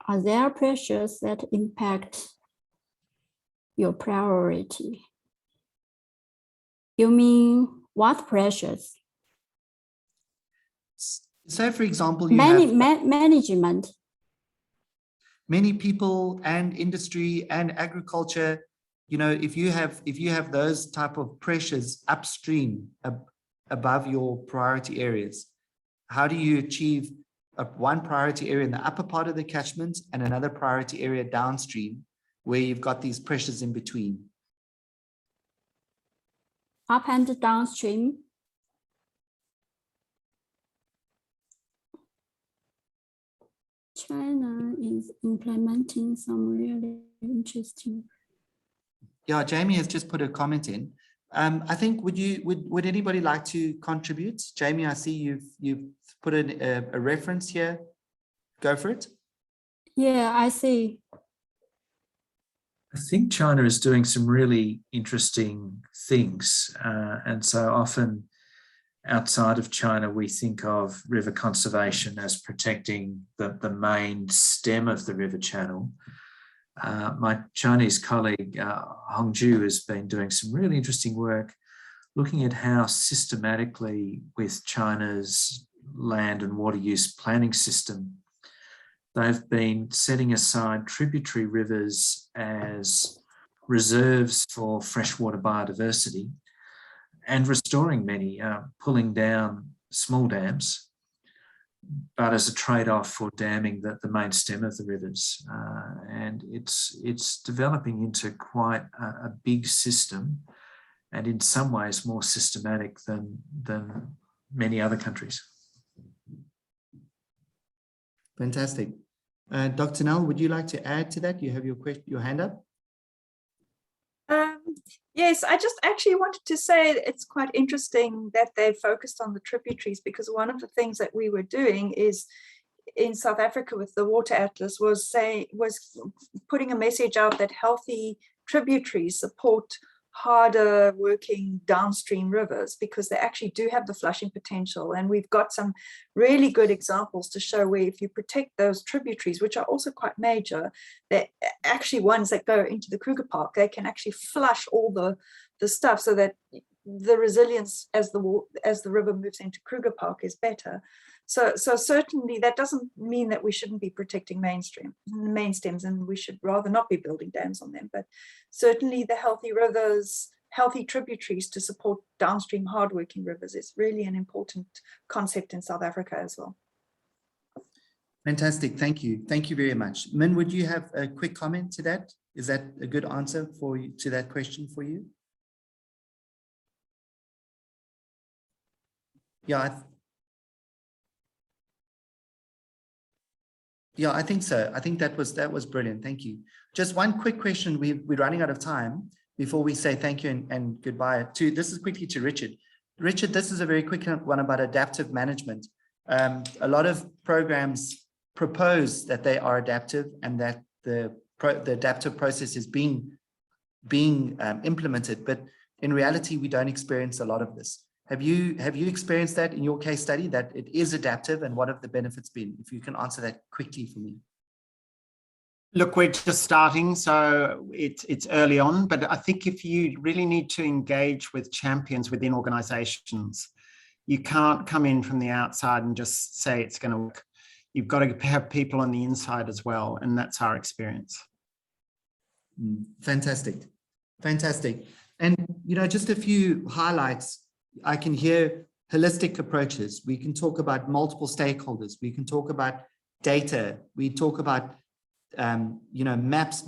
Are there pressures that impact your priority? You mean what pressures? So, for example, management. Many people and industry and agriculture. You know, if you have those type of pressures upstream above your priority areas, how do you achieve one priority area in the upper part of the catchment and another priority area downstream where you've got these pressures in between? Up and downstream. China is implementing some really interesting. Yeah, Jamie has just put a comment in. I think would anybody like to contribute? Jamie, I see you've put in a reference here. Go for it. Yeah, I see. I think China is doing some really interesting things. And so often outside of China, we think of river conservation as protecting the main stem of the river channel. My Chinese colleague, Hongju, has been doing some really interesting work looking at how systematically with China's land and water use planning system, they've been setting aside tributary rivers as reserves for freshwater biodiversity and restoring many, pulling down small dams, but as a trade-off for damming the main stem of the rivers. And it's developing into quite a big system, and in some ways more systematic than many other countries. Fantastic. Dr. Nell, would you like to add to that? You have your hand up. Yes, I just actually wanted to say it's quite interesting that they focused on the tributaries, because one of the things that we were doing is in South Africa with the Water Atlas was putting a message out that healthy tributaries support harder working downstream rivers, because they actually do have the flushing potential. And we've got some really good examples to show where if you protect those tributaries, which are also quite major, they're actually ones that go into the Kruger Park, they can actually flush all the stuff, so that the resilience as the river moves into Kruger Park is better. So certainly that doesn't mean that we shouldn't be protecting main stems, and we should rather not be building dams on them. But certainly the healthy rivers, healthy tributaries to support downstream hardworking rivers is really an important concept in South Africa as well. Fantastic. Thank you. Thank you very much. Min, would you have a quick comment to that? Is that a good answer for you to that question for you? Yeah, I think so. I think that was brilliant. Thank you. Just one quick question. We're running out of time before we say thank you and goodbye. This is quickly to Richard. Richard, this is a very quick one about adaptive management. A lot of programs propose that they are adaptive and that the adaptive process is being implemented, but in reality, we don't experience a lot of this. Have you experienced that in your case study, that it is adaptive, and what have the benefits been? If you can answer that quickly for me. Look, we're just starting, so it's early on, but I think if you really need to engage with champions within organizations, you can't come in from the outside and just say it's going to work. You've got to have people on the inside as well, and that's our experience. Fantastic. Fantastic. And, just a few highlights. I can hear holistic approaches. We can talk about multiple stakeholders. We can talk about data. We talk about, maps,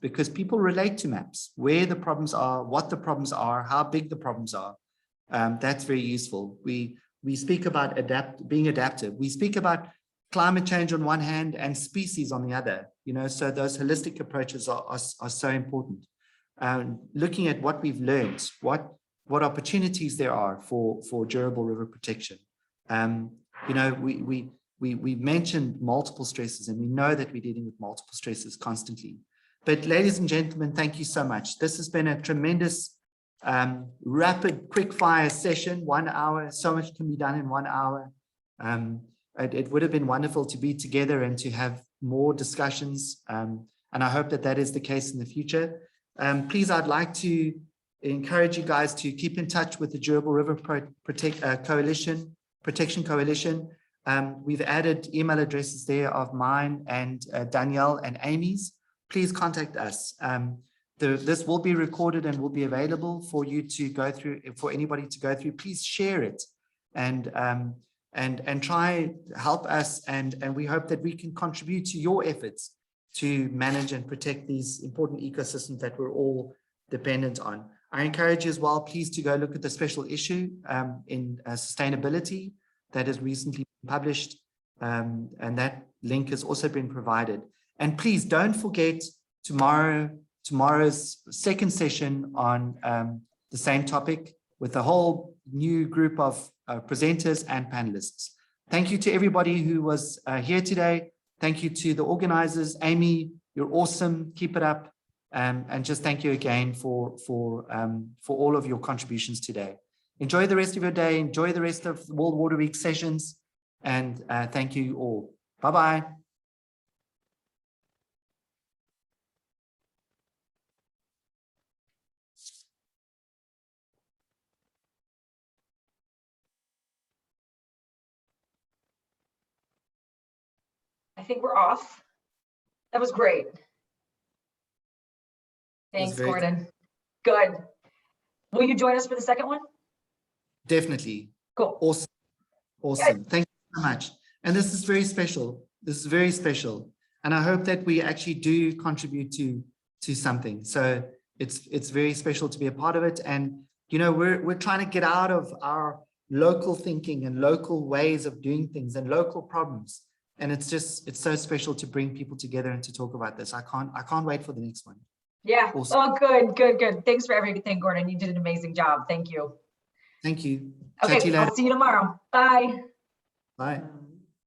because people relate to maps, where the problems are, what the problems are, how big the problems are. That's very useful. We speak about being adaptive. We speak about climate change on one hand and species on the other, so those holistic approaches are so important. Looking at what we've learned, what opportunities there are for durable river protection. We mentioned multiple stresses, and we know that we're dealing with multiple stresses constantly. But ladies and gentlemen, thank you so much. This has been a tremendous, rapid, quick fire session, 1 hour. So much can be done in 1 hour. It would have been wonderful to be together and to have more discussions. And I hope that is the case in the future. Please, I'd like to encourage you guys to keep in touch with the Durable River Protection Coalition. We've added email addresses there of mine and Danielle and Amy's. Please contact us. This will be recorded and will be available for you to go through, for anybody to go through. Please share it and try help us, and we hope that we can contribute to your efforts to manage and protect these important ecosystems that we're all dependent on. I encourage you as well, please, to go look at the special issue in sustainability that has recently been published, and that link has also been provided. And please don't forget tomorrow's second session on the same topic with a whole new group of presenters and panelists. Thank you to everybody who was here today. Thank you to the organizers. Amy, you're awesome. Keep it up. And just thank you again for all of your contributions today. Enjoy the rest of your day. Enjoy the rest of the World Water Week sessions. And thank you all. Bye-bye. I think we're off. That was great. Thanks, very- Gordon. Good. Will you join us for the second one? Definitely. Cool. Awesome. Awesome. Thank you so much. And this is very special. This is very special. And I hope that we actually do contribute to something. So it's very special to be a part of it. And, you know, we're trying to get out of our local thinking and local ways of doing things and local problems. And it's so special to bring people together and to talk about this. I can't wait for the next one. Yeah. Awesome. Oh, good, good, good. Thanks for everything, Gordon. You did an amazing job. Thank you. Thank you. Okay, Chat to you later. I'll see you tomorrow. Bye. Bye.